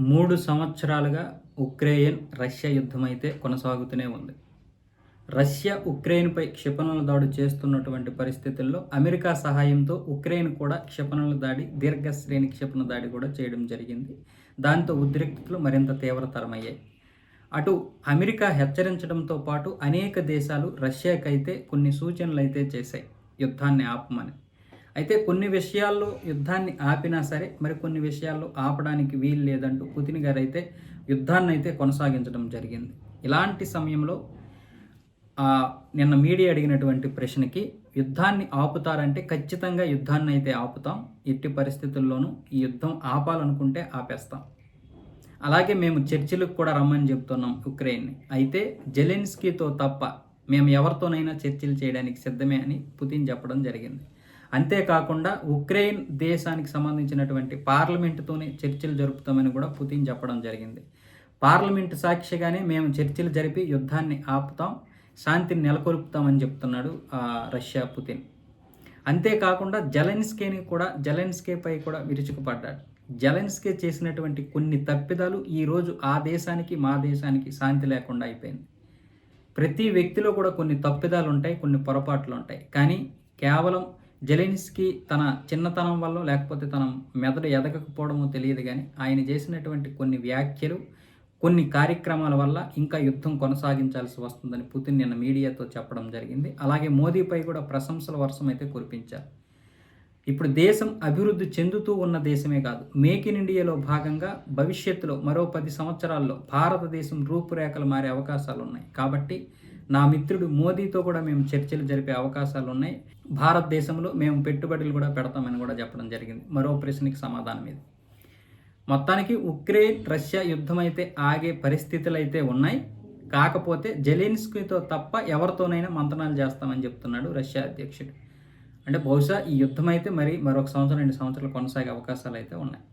3 సంవత్సరాలుగా Ukraine Russia యుద్ధం అయితే కొనసాగుతూనే ఉంది. రష్యా ఉక్రెయిన్పై క్షిపణుల దాడి చేస్తున్నటువంటి పరిస్థితుల్లో అమెరికా సహాయంతో ఉక్రెయిన్ కూడా క్షిపణుల దాడి, దీర్ఘశ్రేణి క్షిపణి దాడి కూడా చేయడం జరిగింది. దాంతో ఉద్రిక్తతలు మరింత తీవ్రతరమయ్యాయి. అటు అమెరికా హెచ్చరించడంతో పాటు అనేక దేశాలు రష్యాకైతే కొన్ని సూచనలు అయితే చేశాయి యుద్ధాన్ని ఆపమని. అయితే కొన్ని విషయాల్లో యుద్ధాన్ని ఆపినా సరే మరికొన్ని విషయాల్లో ఆపడానికి వీలు లేదంటూ పుతిన్ గారు అయితే యుద్ధాన్ని అయితే కొనసాగించడం జరిగింది. ఇలాంటి సమయంలో నిన్న మీడియా అడిగినటువంటి ప్రశ్నకి యుద్ధాన్ని ఆపుతారంటే ఖచ్చితంగా యుద్ధాన్ని అయితే ఆపుతాం, ఎట్టి పరిస్థితుల్లోనూ ఈ యుద్ధం ఆపాలనుకుంటే ఆపేస్తాం, అలాగే మేము చర్చలకు కూడా రమ్మని చెప్తున్నాం ఉక్రెయిన్ని. అయితే జెలెన్స్కీతో తప్ప మేము ఎవరితోనైనా చర్చలు చేయడానికి సిద్ధమే అని పుతిన్ చెప్పడం జరిగింది. అంతేకాకుండా ఉక్రెయిన్ దేశానికి సంబంధించినటువంటి పార్లమెంటుతోనే చర్చలు జరుపుతామని కూడా పుతిన్ చెప్పడం జరిగింది. పార్లమెంటు సాక్షిగానే మేము చర్చలు జరిపి యుద్ధాన్ని ఆపుతాం, శాంతిని నెలకొల్పుతామని చెప్తున్నాడు రష్యా పుతిన్. అంతేకాకుండా జెలెన్స్కీపై కూడా విరుచుకుపడ్డాడు. జెలెన్స్కీ చేసినటువంటి కొన్ని తప్పిదాలు ఈరోజు ఆ దేశానికి మా దేశానికి శాంతి లేకుండా అయిపోయింది. ప్రతి వ్యక్తిలో కూడా కొన్ని తప్పిదాలు ఉంటాయి, కొన్ని పొరపాట్లు ఉంటాయి. కానీ కేవలం జెలెన్స్కీ తన చిన్నతనం వల్ల లేకపోతే తన మెదడు ఎదగకపోవడమో తెలియదు, కానీ ఆయన చేసినటువంటి కొన్ని వ్యాఖ్యలు, కొన్ని కార్యక్రమాల వల్ల ఇంకా యుద్ధం కొనసాగించాల్సి వస్తుందని పుతిన్ నిన్న మీడియాతో చెప్పడం జరిగింది. అలాగే మోదీపై కూడా ప్రశంసల వర్షం అయితే కురిపించారు. ఇప్పుడు దేశం అభివృద్ధి చెందుతూ ఉన్న దేశమే కాదు, మేక్ ఇన్ ఇండియాలో భాగంగా భవిష్యత్తులో మరో 10 సంవత్సరాల్లో భారతదేశం రూపురేఖలు మారే అవకాశాలు ఉన్నాయి. కాబట్టి నా మిత్రుడు మోదీతో కూడా మేము చర్చలు జరిపే అవకాశాలు ఉన్నాయి. భారతదేశంలో మేము పెట్టుబడులు కూడా పెడతామని కూడా చెప్పడం జరిగింది మరో ప్రశ్నకి సమాధానం ఇది. మొత్తానికి ఉక్రెయిన్ రష్యా యుద్ధం అయితే ఆగే పరిస్థితులు అయితే ఉన్నాయి. కాకపోతే జెలెన్స్కీతో తప్ప ఎవరితోనైనా మంతనాలు చేస్తామని చెప్తున్నాడు రష్యా అధ్యక్షుడు. అంటే బహుశా ఈ యుద్ధం అయితే మరొక సంవత్సరం 2 సంవత్సరాలు కొనసాగే అవకాశాలు అయితే ఉన్నాయి.